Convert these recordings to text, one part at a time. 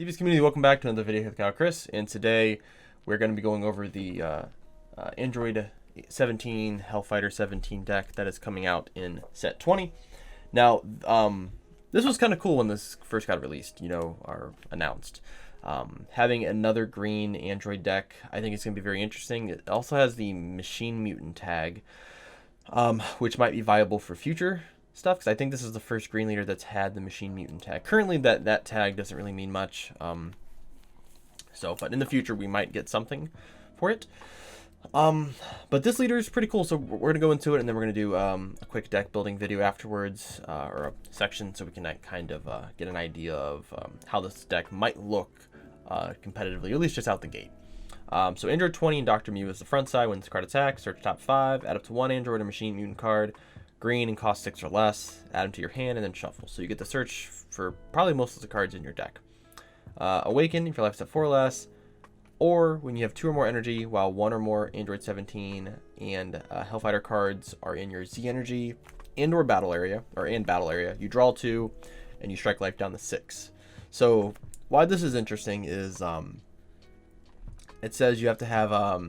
DV's community, welcome back to another video with Chris, and today we're going to be going over the Android 17 Hellfighter 17 deck that is coming out in set 20. Now, this was kind of cool when this first got released, or announced. Having another green Android deck, I think it's going to be very interesting. It also has the Machine Mutant tag, which might be viable for future stuff, because I think this is the first green leader that's had the Machine Mutant tag. Currently, that tag doesn't really mean much, but in the future we might get something for it. But this leader is pretty cool, so we're going to go into it, and then we're going to do a quick deck building video afterwards, or a section, so we can kind of get an idea of how this deck might look competitively, or at least just out the gate. So Android 20 and Dr. Mew is the front side. When this card attacks, search top 5, add up to 1 Android or Machine Mutant card, green and cost 6 or less, add them to your hand, and then shuffle. So you get to search for probably most of the cards in your deck. Awaken if your life's at 4 or less, or when you have 2 or more energy, while 1 or more Android 17 and Hellfighter cards are in your Z energy and or battle area, you draw 2 and you strike life down to 6. So why this is interesting is it says you have to have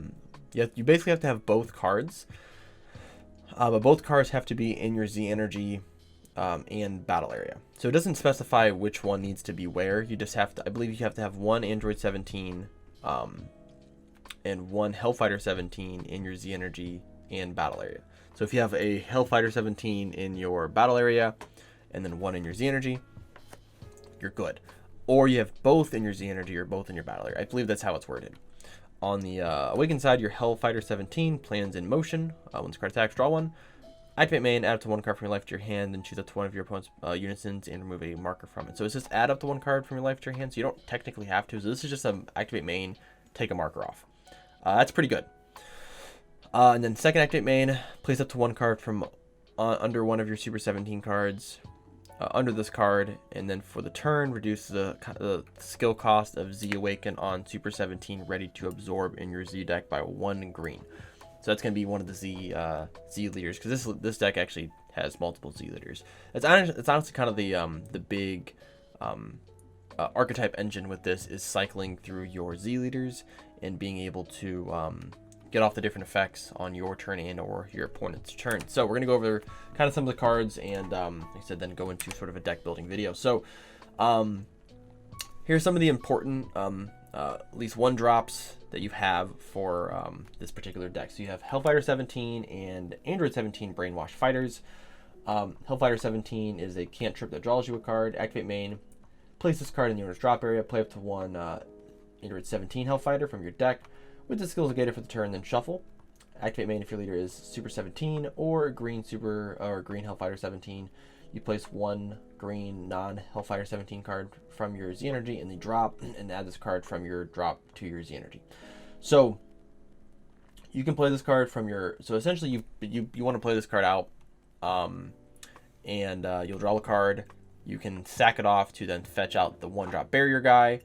you basically have to have both cards. But both cards have to be in your Z energy and battle area. So it doesn't specify which one needs to be where. You just have to, I believe you have to have 1 Android 17 and 1 Hellfighter 17 in your Z energy and battle area. So if you have a Hellfighter 17 in your battle area and then 1 in your Z energy, you're good. Or you have both in your Z energy or both in your battle area. I believe that's how it's worded. On the Awaken side, your Hellfighter 17 plans in motion. When this card attacks, draw 1. Activate main, add up to 1 card from your life to your hand, then choose up to 1 of your opponent's unisons and remove a marker from it. So it's just add up to 1 card from your life to your hand, so you don't technically have to. So this is just an activate main, take a marker off. That's pretty good. And then second activate main, place up to 1 card from under 1 of your Super 17 cards. Under this card, and then for the turn, reduce the skill cost of Z Awaken on Super 17 ready to absorb in your Z deck by 1 green. So that's going to be one of the Z leaders, because this deck actually has multiple Z leaders. It's honestly kind of the big archetype engine with this is cycling through your Z leaders and being able to get off the different effects on your turn and or your opponent's turn. So we're going to go over kind of some of the cards and, like I said, then go into sort of a deck building video. So here's some of the important, at least 1 drops that you have for this particular deck. So you have Hellfighter 17 and Android 17 Brainwash Fighters. Hellfighter 17 is a cantrip that draws you a card. Activate main, place this card in the owner's drop area, play up to 1 Android 17 Hellfighter from your deck with the skills negated for the turn, then shuffle. Activate main if your leader is Super 17 or green Super or green Hellfighter 17. You place 1 green non-Hellfighter 17 card from your Z energy in the drop and add this card from your drop to your Z energy. So you can play this card from your, so essentially you want to play this card out, and you'll draw a card. You can sack it off to then fetch out the 1-drop barrier guy.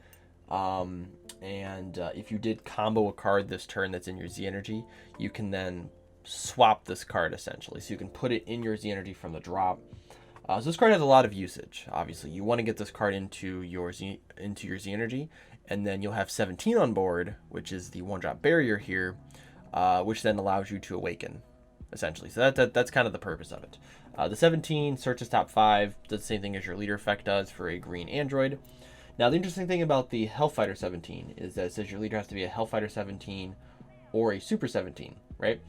If you did combo a card this turn that's in your Z energy, you can then swap this card essentially. So you can put it in your Z energy from the drop. So this card has a lot of usage. Obviously, you want to get this card into your Z energy, and then you'll have 17 on board, which is the 1-drop barrier here, which then allows you to awaken, essentially. So that's kind of the purpose of it. The 17 searches top 5, does the same thing as your leader effect does for a green android. Now, the interesting thing about the Hellfighter 17 is that it says your leader has to be a Hellfighter 17 or a Super 17, right?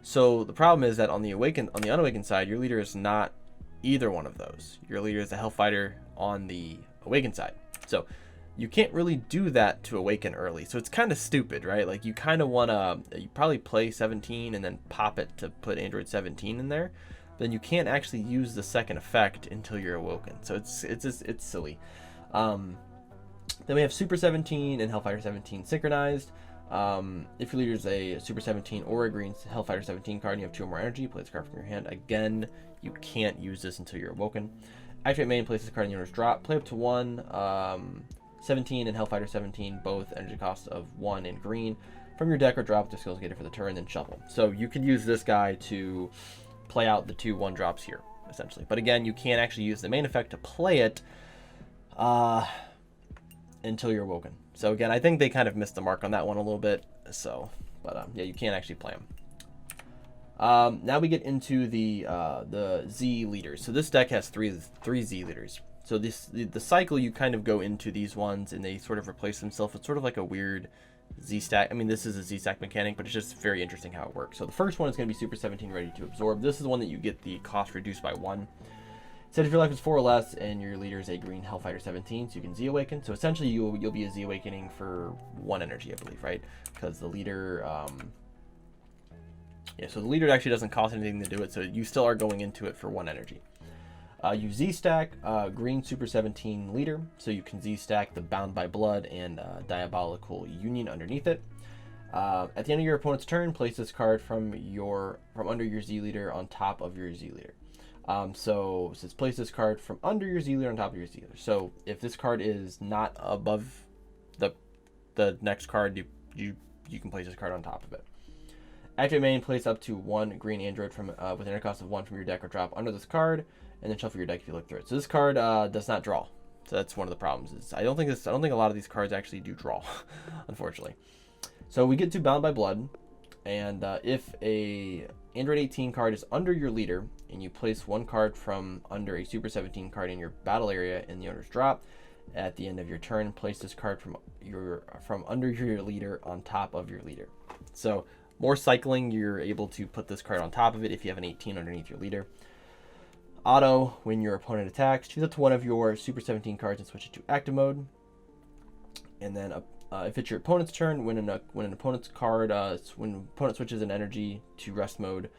So the problem is that on the unawakened side, your leader is not either one of those. Your leader is a Hellfighter on the awakened side. So you can't really do that to awaken early. So it's kind of stupid, right? Like you kind of want to, you probably play 17 and then pop it to put Android 17 in there. But then you can't actually use the second effect until you're awoken. So it's silly. Then we have Super 17 and Hellfighter 17 synchronized. If your leader is a Super 17 or a green Hellfighter 17 card and you have 2 or more energy, play this card from your hand. Again, you can't use this until you're awoken. Activate main, place this card in the owner's drop. Play up to 1 17 and Hellfighter 17, both energy costs of 1 in green from your deck, or drop the skills negated for the turn, then shuffle. So you can use this guy to play out the 2 1-drops here, essentially. But again, you can't actually use the main effect to play it until you're awoken. So again, I think they kind of missed the mark on that one a little bit. So, but yeah, you can't actually play them. Now we get into the Z leaders. So this deck has three Z leaders. So the cycle, you kind of go into these ones and they sort of replace themselves. It's sort of like a weird Z stack. I mean, this is a Z stack mechanic, but it's just very interesting how it works. So the first one is going to be Super 17 Ready to Absorb. This is the one that you get the cost reduced by 1. Said if your life is 4 or less and your leader is a green Hellfighter 17, so you can Z Awaken. So essentially you'll be a Z Awakening for 1 energy, I believe, right? Because the leader, yeah, so the leader actually doesn't cost anything to do it, so you still are going into it for 1 energy. You Z-stack green Super 17 leader, so you can Z-stack the Bound by Blood and Diabolical Union underneath it. At the end of your opponent's turn, place this card from under your Z leader on top of your Z leader. So it says place this card from under your Z leader on top of your Z leader. So if this card is not above the next card, you can place this card on top of it. Activate main, place up to 1 green android from with an cost of 1 from your deck or drop under this card, and then shuffle your deck if you look through it. So this card does not draw. So that's one of the problems. I don't think a lot of these cards actually do draw, unfortunately. So we get to Bound by Blood, and if a Android 18 card is under your leader, and you place 1 card from under a Super 17 card in your battle area in the owner's drop, at the end of your turn, place this card from under your leader on top of your leader. So more cycling, you're able to put this card on top of it if you have an 18 underneath your leader. Auto, when your opponent attacks, choose up to 1 of your Super 17 cards and switch it to active mode. And then if it's your opponent's turn, when an opponent switches an energy to rest mode,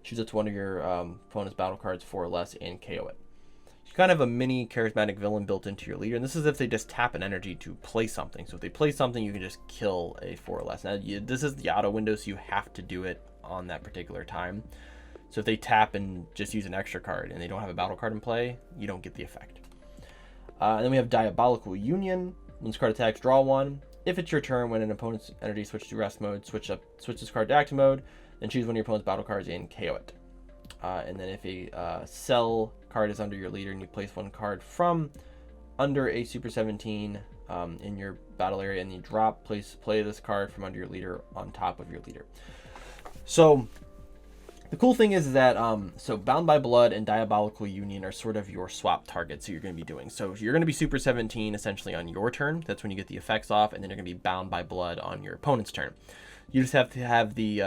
choose up to 1 of your opponent's battle cards 4 or less and KO it. You kind of have a mini charismatic villain built into your leader, and this is if they just tap an energy to play something. So if they play something, you can just kill a 4 or less. Now this is the auto window, so you have to do it on that particular time. So if they tap and just use an extra card and they don't have a battle card in play, you don't get the effect. And then we have Diabolical Union. When this card attacks, draw 1. If it's your turn, when an opponent's energy switches to rest mode, switch this card to active mode, then choose 1 of your opponent's battle cards and KO it. And then if a Cell card is under your leader and you place 1 card from under a Super 17 in your battle area and you play this card from under your leader on top of your leader. So the cool thing is that so Bound by Blood and Diabolical Union are sort of your swap targets that you're going to be doing. So you're going to be Super 17 essentially on your turn. That's when you get the effects off, and then you're going to be Bound by Blood on your opponent's turn. You just have to have the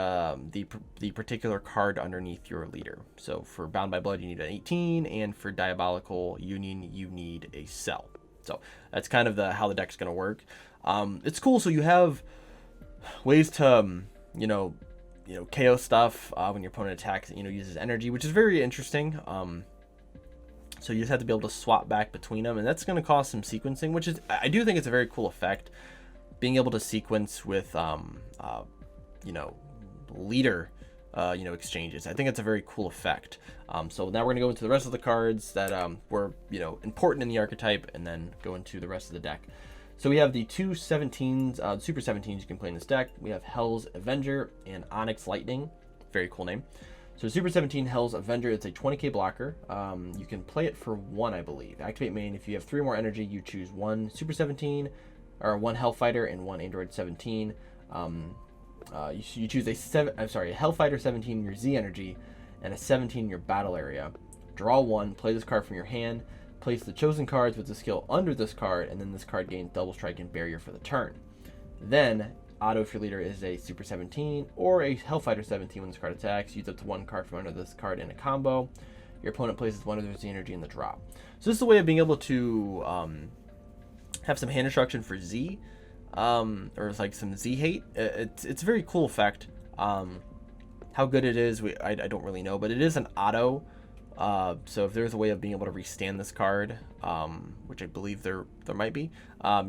particular card underneath your leader. So for Bound by Blood, you need an 18, and for Diabolical Union, you need a Cell. So that's kind of how the deck's going to work. It's cool. So you have ways to KO stuff when your opponent attacks. Uses energy, which is very interesting. So you just have to be able to swap back between them, and that's going to cause some sequencing, which is I do think it's a very cool effect. Being able to sequence with leader exchanges. I think it's a very cool effect. So now we're going to go into the rest of the cards that were important in the archetype, and then go into the rest of the deck. So we have the 2 17s, Super 17s you can play in this deck. We have Hell's Avenger and Onyx Lightning. Very cool name. So Super 17 Hell's Avenger, it's a 20k blocker. You can play it for 1, I believe. Activate main. If you have 3 more energy, you choose 1 Super 17, or 1 Hellfighter and 1 Android 17. You choose a Hellfighter 17 in your Z energy and a 17 in your battle area. Draw 1, play this card from your hand, place the chosen cards with the skill under this card, and then this card gains double strike and barrier for the turn. Then auto if your leader is a Super 17 or a Hellfighter 17 when this card attacks, use up to 1 card from under this card in a combo. Your opponent places 1 of their Z energy in the drop. So this is a way of being able to have some hand instruction for Z, or like some Z hate. It's a very cool effect. How good it is, I don't really know, but it is an auto. So if there's a way of being able to restand this card, which I believe there might be,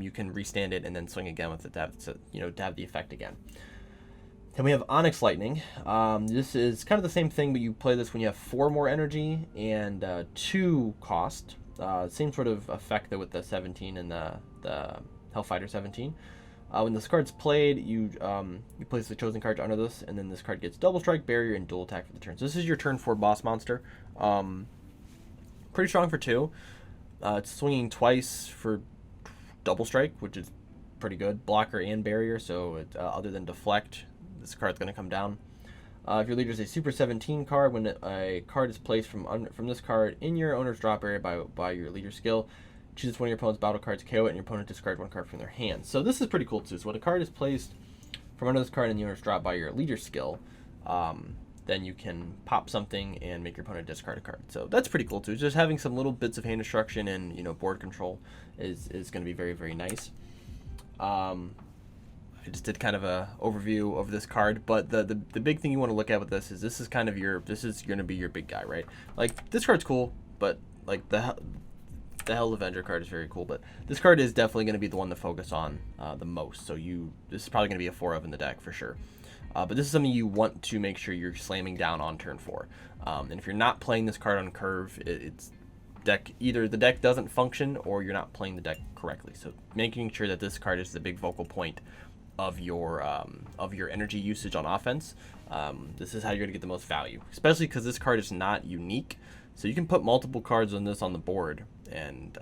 you can restand it and then swing again with it to have the effect again. Then we have Onyx Lightning. This is kind of the same thing, but you play this when you have 4 more energy and 2 cost. Same sort of effect though with the 17 and the Hellfighter 17. When this card's played, you place the chosen card under this, and then this card gets double strike, barrier, and dual attack for the turn. So this is your turn 4 boss monster. Pretty strong for 2. It's swinging twice for double strike, which is pretty good. Blocker and barrier, so it, other than deflect, this card's going to come down. If your leader is a Super 17 card, when a card is placed from this card in your owner's drop area by your leader skill, choose one of your opponent's battle cards, KO it, and your opponent discard one card from their hand. So this is pretty cool too. So when a card is placed from under this card in the owner's drop by your leader skill, then you can pop something and make your opponent discard a card. So that's pretty cool too. Just having some little bits of hand destruction and, you know, board control is going to be very, very nice. I just did kind of a overview of this card, but the big thing you want to look at with this is kind of this is going to be your big guy, right? Like, this card's cool, but like the Hell Avenger card is very cool, but this card is definitely going to be the one to focus on the most. So this is probably going to be a 4 of in the deck for sure. But this is something you want to make sure you're slamming down on turn 4. And if you're not playing this card on curve, it's deck, either the deck doesn't function or you're not playing the deck correctly. So making sure that this card is the big focal point of your energy usage on offense. This is how you're going to get the most value, especially because this card is not unique. So you can put multiple cards on this on the board and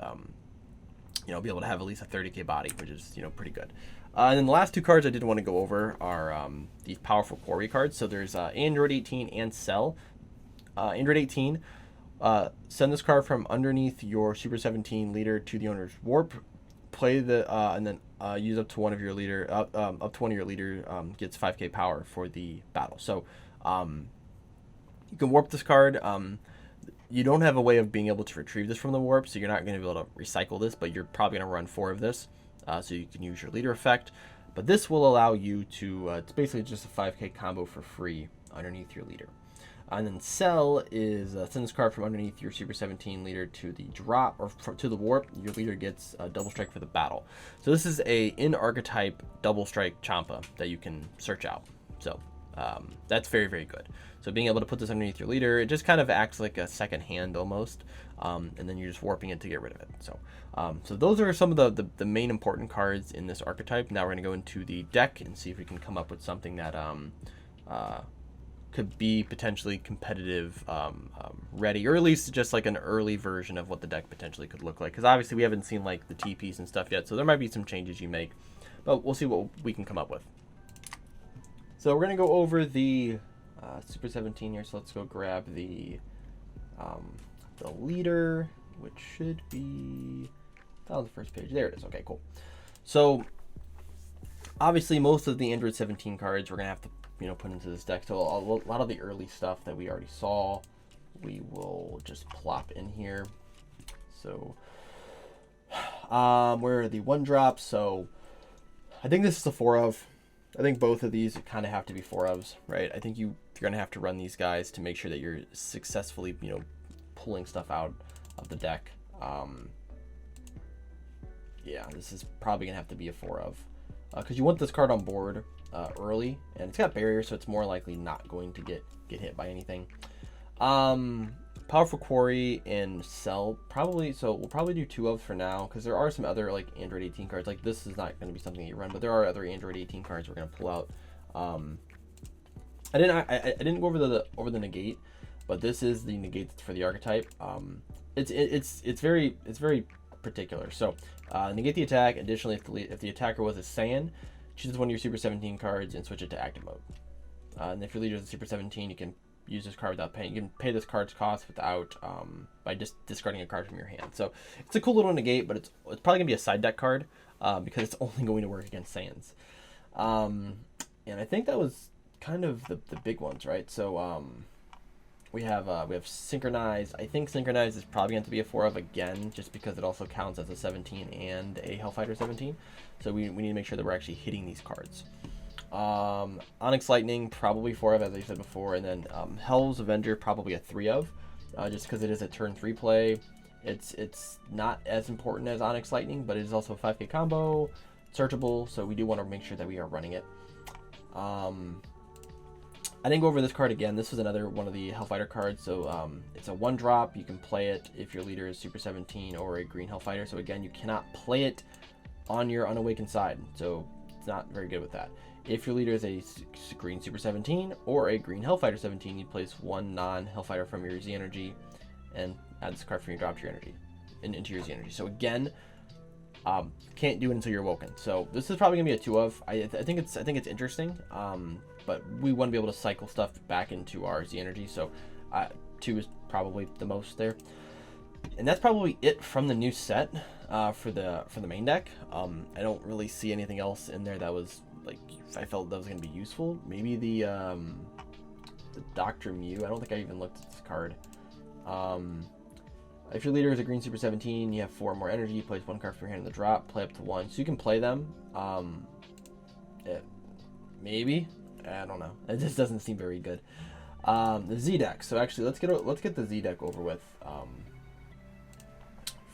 you know, be able to have at least a 30k body, which is, you know, pretty good. And then the last 2 cards I did want to go over are these powerful quarry cards. So there's Android 18 and Cell. Android 18, send this card from underneath your Super 17 leader to the owner's warp. Play the and then use up to one of your leader up to one of your leader gets 5k power for the battle. So you can warp this card. You don't have a way of being able to retrieve this from the warp, so you're not going to be able to recycle this, but you're probably going to run 4 of this, so you can use your leader effect. But this will allow you to, it's basically just a 5k combo for free underneath your leader. And then Cell is send this card from underneath your Super 17 leader to the drop, or to the warp. Your leader gets a double strike for the battle. So this is a in-archetype double strike Champa that you can search out. So that's very, very good. So being able to put this underneath your leader, it just kind of acts like a second hand almost, and then you're just warping it to get rid of it. So so those are some of the main important cards in this archetype. Now we're going to go into the deck and see if we can come up with something that could be potentially competitive ready, or at least just like an early version of what the deck potentially could look like, because obviously we haven't seen like the TPs and stuff yet, so there might be some changes you make, but we'll see what we can come up with. So we're going to go over the Super 17 here, so let's go grab the leader, which should be on the first page. There it is. Okay, cool. So obviously most of the Android 17 cards we're going to have to, you know, put into this deck. So a lot of the early stuff that we already saw, we will just plop in here. So where are the 1-drops? So I think this is a 4 of. I think both of these kind of have to be 4 ofs, right? I think you're going to have to run these guys to make sure that you're successfully, you know, pulling stuff out of the deck. Yeah, this is probably going to have to be a 4 of. Because you want this card on board early, and it's got barrier, so it's more likely not going to get hit by anything. Powerful Quarry and Cell, probably, so we'll probably do 2 of for now, because there are some other like Android 18 cards. Like, this is not going to be something you run, but there are other Android 18 cards we're going to pull out. I didn't go over the negate, but this is the negate for the archetype. It's very particular. So negate the attack. Additionally, if the attacker was a Saiyan, choose one of your Super 17 cards and switch it to active mode. And if your leader is a Super 17, you can use this card without paying. You can pay this card's cost without by just discarding a card from your hand. So it's a cool little negate, but it's probably gonna be a side deck card because it's only going to work against Saiyans. And I think that was kind of the big ones, right? So we have Synchronize. I think Synchronize is probably going to be a 4 of again, just because it also counts as a 17 and a Hellfighter 17. So we need to make sure that we're actually hitting these cards. Onyx Lightning, probably 4 of, as I said before, and then Hell's Avenger, probably a 3 of, just because it is a turn 3 play. It's not as important as Onyx Lightning, but it is also a 5k combo, searchable, so we do want to make sure that we are running it. I didn't go over this card again. This was another one of the Hellfighter cards. So it's a 1-drop. You can play it if your leader is Super 17 or a green Hellfighter. So again, you cannot play it on your unawakened side. So it's not very good with that. If your leader is a green Super 17 or a green Hellfighter 17, you place 1 non-Hellfighter from your Z energy and add this card from your drop to your energy into your Z energy. So again, Can't do it until you're woken. So this is probably gonna be a 2 of. I think it's interesting. But we want to be able to cycle stuff back into our Z energy. So 2 is probably the most there. And that's probably it from the new set for the main deck. I don't really see anything else in there that was like I felt that was gonna be useful. Maybe the Dr. Mew. I don't think I even looked at this card. If your leader is a green Super 17, you have 4 more energy. Place 1 card from your hand in the drop. Play up to 1, so you can play them. Maybe, I don't know. It just doesn't seem very good. The Z deck. So actually, let's get the Z deck over with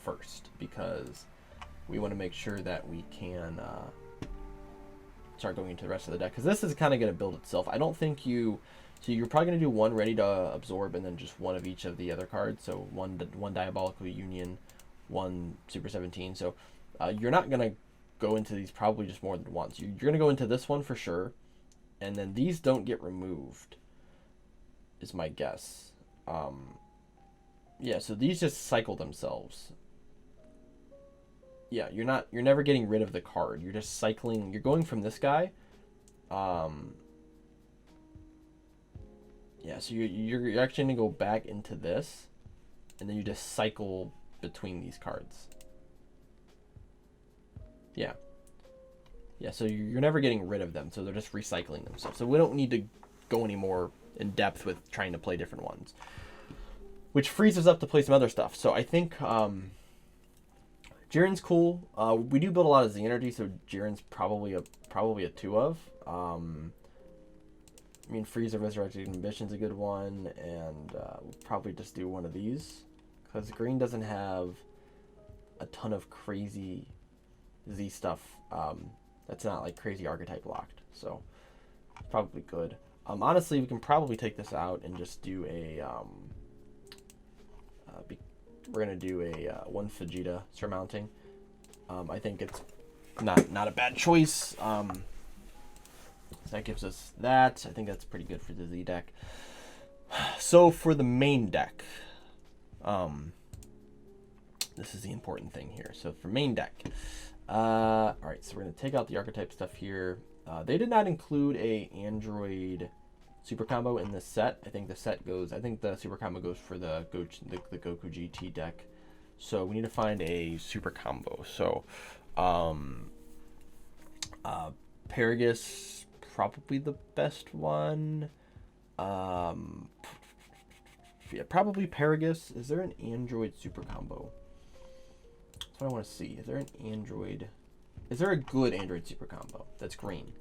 first, because we want to make sure that we can start going into the rest of the deck, because this is kind of going to build itself. I don't think you. So you're probably going to do 1 Ready to Absorb, and then just 1 of each of the other cards. So one Diabolical Union, 1 Super 17. So you're not going to go into these probably just more than once. You're going to go into this one for sure, and then these don't get removed, is my guess. Yeah, so these just cycle themselves. Yeah, you're never getting rid of the card. You're just cycling. You're going from this guy. Yeah, so you're actually going to go back into this, and then you just cycle between these cards. Yeah. Yeah, so you're never getting rid of them, so they're just recycling themselves. So we don't need to go any more in depth with trying to play different ones, which frees us up to play some other stuff. So I think Jiren's cool. We do build a lot of Z energy, so Jiren's probably a 2 of. I mean, Freeze or Resurrected Ambition's a good one, and we'll probably just do 1 of these, because green doesn't have a ton of crazy Z stuff that's not like crazy archetype locked, so probably good. Honestly, we can probably take this out and just do a we're gonna do a 1 Vegeta surmounting. I think it's not a bad choice. So that gives us that. I think that's pretty good for the Z deck. So for the main deck, this is the important thing here. So for main deck, all right, so we're going to take out the archetype stuff here. They did not include a Android super combo in this set. I think the super combo goes for the Goku GT deck. So we need to find a super combo. So Paragus, probably the best one. Yeah, probably Paragus. Is there an Android super combo? That's what I want to see. Is there a good Android super combo that's green?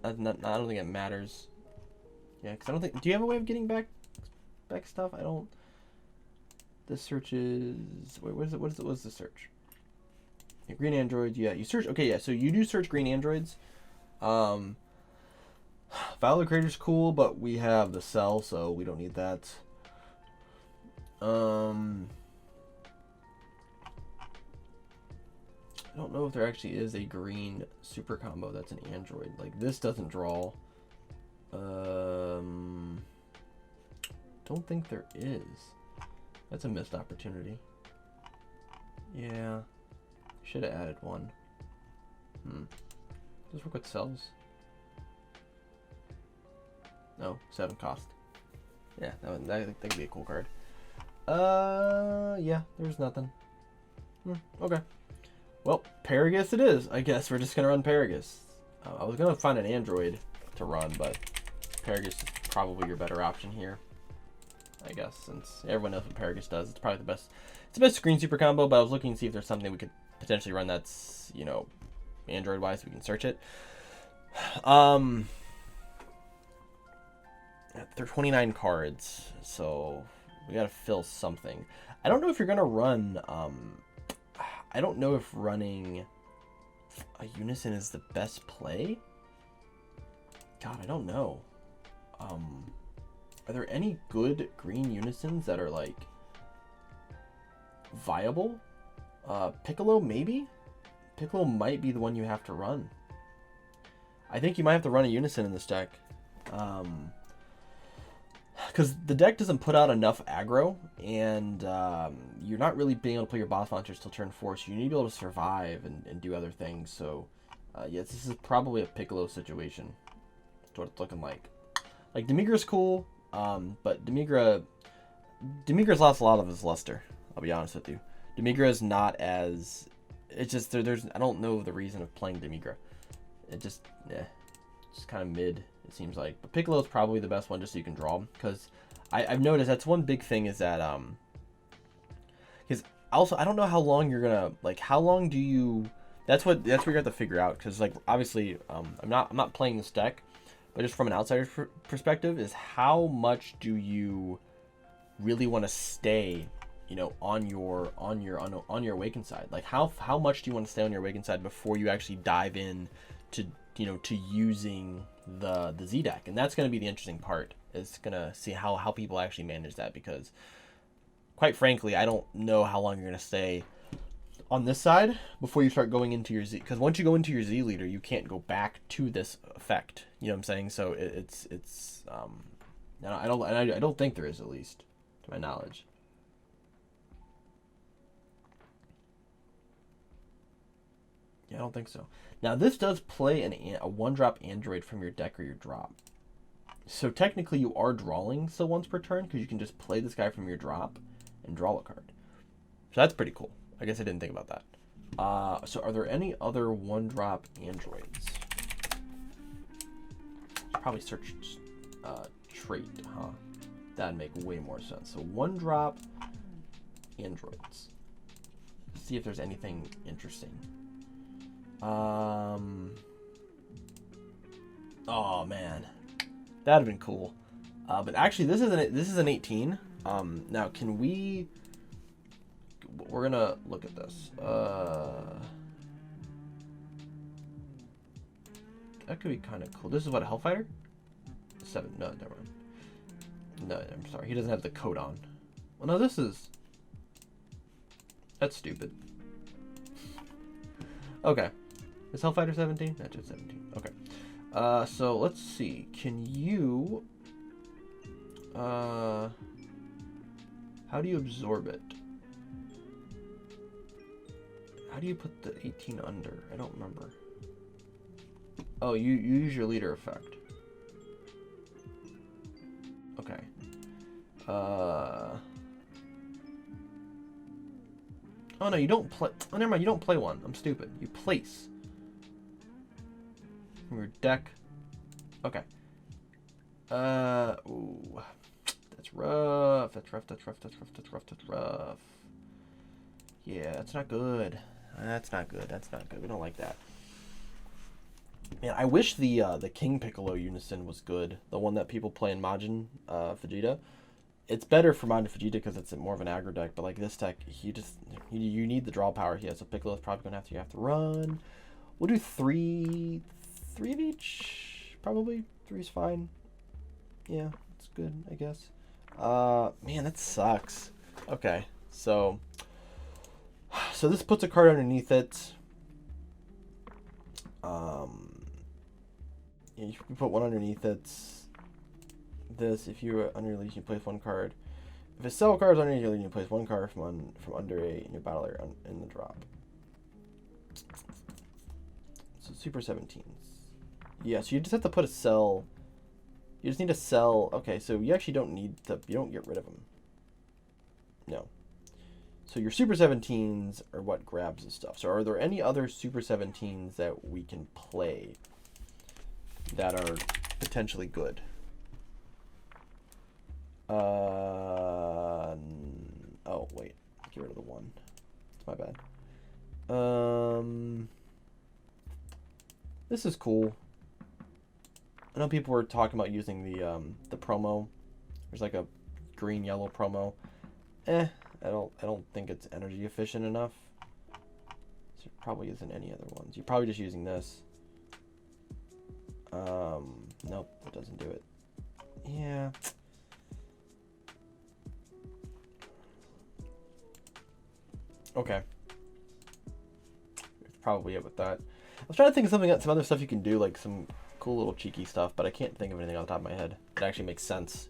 I don't think it matters. Yeah, because I don't think. Do you have a way of getting back stuff? I don't. This search is. Wait, what's the search? Yeah, green androids. Yeah, you search. Okay, yeah. So you do search green androids. Valor Creator's cool, but we have the Cell, so we don't need that. I don't know if there actually is a green super combo that's an android. Like, this doesn't draw. Don't think there is. That's a missed opportunity. Yeah. Should have added one. Does this work with cells? No, 7 cost. Yeah, that could be a cool card. Yeah, there's nothing. Okay. Well, Paragus it is. I guess we're just gonna run Paragus. I was gonna find an android to run, but Paragus is probably your better option here, I guess, since everyone knows what Paragus does. It's probably the best. It's the best screen super combo. But I was looking to see if there's something we could potentially run that's, you know, android wise. We can search it. There are 29 cards, so we gotta fill something. I don't know if you're gonna run. I don't know if running a Unison is the best play. God, I don't know. Are there any good green Unisons that are like viable? Piccolo maybe? Piccolo might be the one you have to run. I think you might have to run a Unison in this deck. Because because the deck doesn't put out enough aggro, and you're not really being able to play your boss launchers till turn 4, so you need to be able to survive and do other things. So, yes, this is probably a Piccolo situation. That's what it's looking like. Like, Demigra's cool, but Demigra's lost a lot of his luster, I'll be honest with you. Demigra is not as... It's just, there's I don't know the reason of playing Demigra. It just, it's kind of mid, it seems like. But Piccolo is probably the best one just so you can draw him. Because I've noticed that's one big thing is that, because also, I don't know how long you're gonna, like, how long do you... That's where you have to figure out. Because, like, obviously, I'm not playing this deck. But just from an outsider's perspective, is how much do you really want to stay, you know, on your Awakened side? Like how much do you want to stay on your Awakened side before you actually dive in to, you know, to using the Z deck? And that's going to be the interesting part. Is gonna see how people actually manage that, because quite frankly, I don't know how long you're going to stay on this side before you start going into your Z, because once you go into your Z leader, you can't go back to this effect. You know what I'm saying? So it's I don't think there is, at least to my knowledge. Yeah, I don't think so. Now this does play a 1-drop android from your deck or your drop. So technically you are drawing still once per turn, because you can just play this guy from your drop and draw a card. So that's pretty cool. I guess I didn't think about that. So are there any other 1-drop androids? Probably search trait, huh? That'd make way more sense. So 1-drop androids. Let's see if there's anything interesting. Oh man, that'd have been cool. But actually, this is an 18. Now can we? We're gonna look at this. That could be kind of cool. This is what, a Hellfighter? 7. No, never mind. No, I'm sorry. He doesn't have the coat on. Well, no, this is... That's stupid. Okay. Is Hellfighter 17? That's just 17. Okay. So let's see. Can you... How do you absorb it? How do you put the 18 under? I don't remember. Oh, you use your leader effect. Okay. Oh no, you don't play. Oh, never mind. You don't play one. I'm stupid. You place from your deck. Okay. Ooh, that's rough. That's rough. That's rough. That's rough. That's rough. That's rough. Yeah, that's not good. That's not good. That's not good. We don't like that. Man, I wish the King Piccolo Unison was good. The one that people play in Majin Vegeta. It's better for Majin Vegeta because it's more of an aggro deck. But like this deck, you need the draw power here. So Piccolo's probably gonna have to run. We'll do three of each. Probably 3's fine. Yeah, it's good, I guess. Man, that sucks. Okay, so this puts a card underneath it. Yeah, you can put one underneath it. This, if you under your leash, you place one card. If a cell card is underneath your leash, you place one card from under in your battle area in the drop. So Super 17s. Yeah, so you just have to put a cell. You just need a cell. Okay, so you actually don't need to. You don't get rid of them. No. So your Super 17s are what grabs the stuff. So are there any other Super 17s that we can play that are potentially good? Oh wait, get rid of the 1. It's my bad. This is cool. I know people were talking about using the promo. There's like a green yellow promo. I don't think it's energy efficient enough. So there probably isn't any other ones. You're probably just using this. Nope, that doesn't do it. Yeah. Okay. That's probably it with that. I was trying to think of some other stuff you can do, like some cool little cheeky stuff, but I can't think of anything on the top of my head that actually makes sense.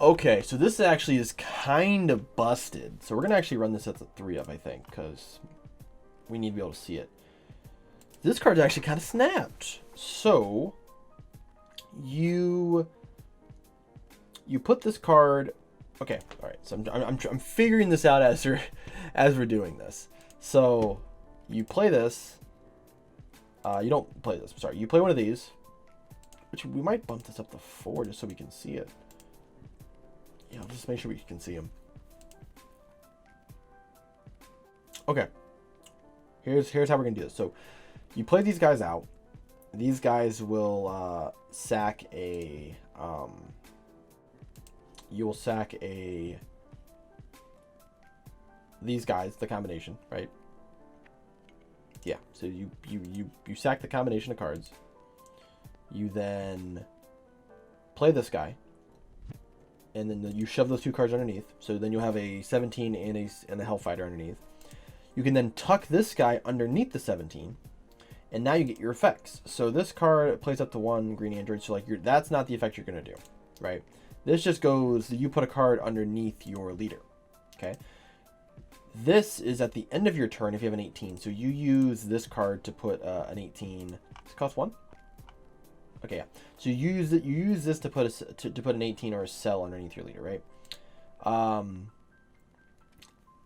Okay, so this actually is kind of busted. So we're going to actually run this at the 3 of, I think, because we need to be able to see it. This card's actually kind of snapped. So you put this card. Okay, all right. So I'm figuring this out as we're doing this. So you play this. You don't play this. Sorry, you play one of these, which we might bump this up to 4 just so we can see it. Yeah, I'll just make sure we can see them. Okay. Here's how we're gonna do this. So you play these guys out. These guys will sack a. You will sack a. These guys, the combination, right? Yeah. So you sack the combination of cards. You then play this guy, and then you shove those 2 cards underneath. So then you'll have a 17 and a Hellfighter underneath. You can then tuck this guy underneath the 17, and now you get your effects. So this card plays up to 1 green android. So like that's not the effect you're gonna do, right? This just goes. You put a card underneath your leader. Okay. This is at the end of your turn if you have an 18. So you use this card to put an 18. Does it cost 1? Okay, yeah. So you use this to put an 18 or a cell underneath your leader, right?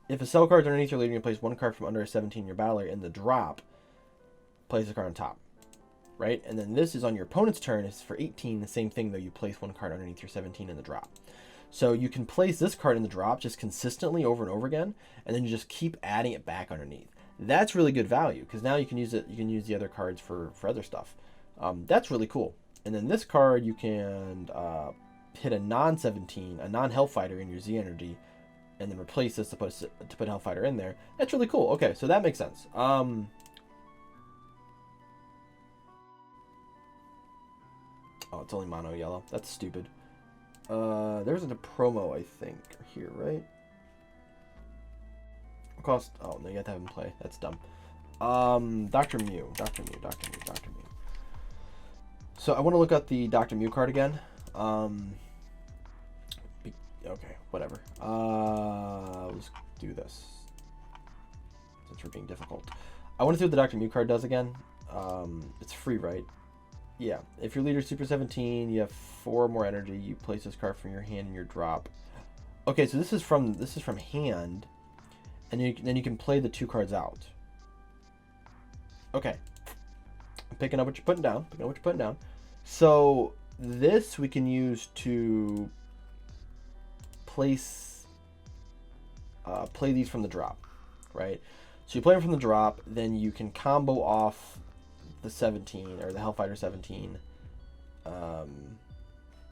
If a cell card's underneath your leader, you place 1 card from under a 17 in your battle area in the drop. Place the card on top, right? And then this is on your opponent's turn. It's for 18. The same thing though. You place 1 card underneath your 17 in the drop. So you can place this card in the drop just consistently over and over again, and then you just keep adding it back underneath. That's really good value because now you can use it. You can use the other cards for other stuff. That's really cool. And then this card you can hit a non-17, a non-Hellfighter in your Z energy, and then replace this to put Hellfighter in there. That's really cool. Okay, so that makes sense. Oh, it's only mono yellow. That's stupid. There's a promo, I think, here, right? Cost. Oh no, you have to have him play. That's dumb. Dr. Mew. So I want to look at the Dr. Mew card again. Okay, whatever. Let's do this. Since we're being difficult. I want to see what the Dr. Mew card does again. It's free, right? Yeah. If your leader's Super 17, you have 4 more energy. You place this card from your hand in your drop. Okay, so this is from hand, and then you can play the 2 cards out. Okay. I'm picking up what you're putting down. So this we can use to place play these from the drop, right? So you play them from the drop, then you can combo off the 17 or the Hellfighter 17.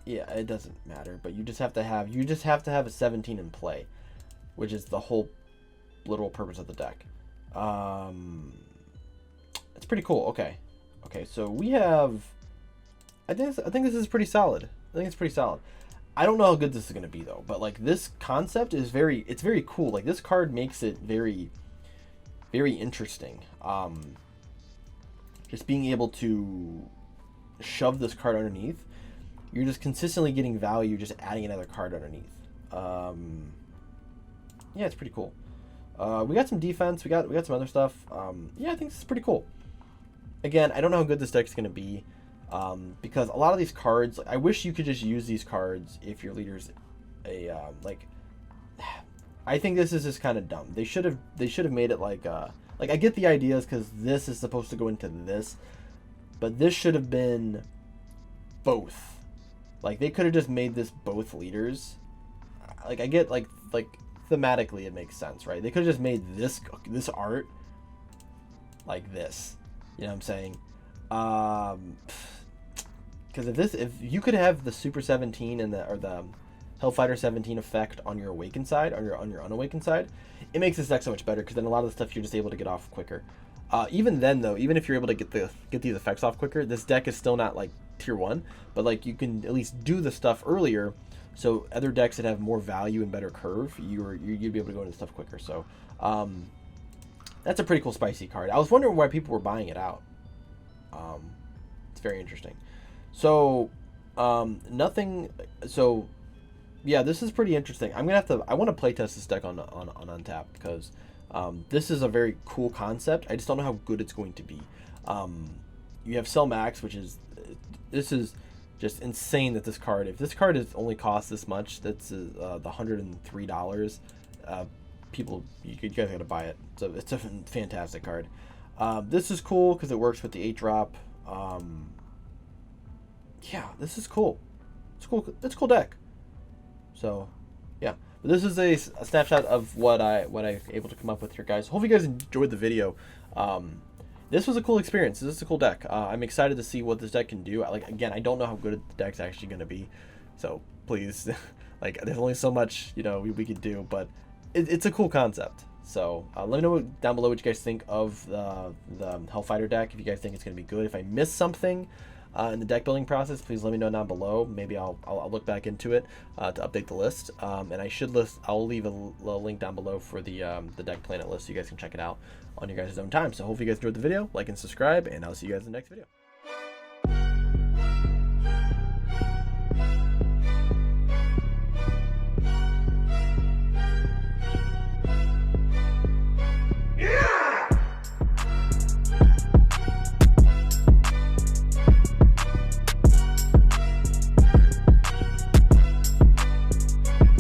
Yeah, it doesn't matter, but you just have to have a 17 in play, which is the whole literal purpose of the deck. It's pretty cool. Okay, so we have. I think this is pretty solid. I think it's pretty solid. I don't know how good this is gonna be though, but like this concept is very cool. Like this card makes it very, very interesting. Just being able to shove this card underneath, you're just consistently getting value just adding another card underneath. Yeah, it's pretty cool. We got some defense. We got some other stuff. Yeah, I think this is pretty cool. Again, I don't know how good this deck is going to be because a lot of these cards, I wish you could just use these cards if your leader's a like. I think this is just kind of dumb. They should have made it like I get the ideas because this is supposed to go into this, but this should have been both. Like they could have just made this both leaders. Like I get like thematically it makes sense, right? They could have just made this art like this. You know what I'm saying? Because if you could have the Super 17 and the Hellfighter 17 effect on your awakened side, on your unawakened side, it makes this deck so much better because then a lot of the stuff you're just able to get off quicker. Even then though, even if you're able to get these effects off quicker, this deck is still not like tier 1, but like you can at least do the stuff earlier. So other decks that have more value and better curve, you'd be able to go into stuff quicker. So that's a pretty cool spicy card. I was wondering why people were buying it out. It's very interesting. So nothing. So yeah, this is pretty interesting. I'm gonna have to. I want to playtest this deck on Untapped because this is a very cool concept. I just don't know how good it's going to be. You have Sell Max, which is this is just insane that this card. If this card is only costs this much, that's the $103. People, you guys gotta buy it. So it's a fantastic card. This is cool because it works with the 8-drop. Yeah, this is cool. It's cool. It's a cool deck. So, yeah. But this is a snapshot of what I able to come up with here, guys. Hope you guys enjoyed the video. This was a cool experience. This is a cool deck. I'm excited to see what this deck can do. Again, I don't know how good the deck's actually going to be. So, please, like, there's only so much, we could do. But it's a cool concept. So, let me know down below what you guys think of the Hellfighter deck. If you guys think it's going to be good. If I missed something in the deck building process, please let me know down below. Maybe I'll look back into it to update the list. And I'll leave a link down below for the deck planet list so you guys can check it out on your guys' own time. So hopefully you guys enjoyed the video, like and subscribe, and I'll see you guys in the next video.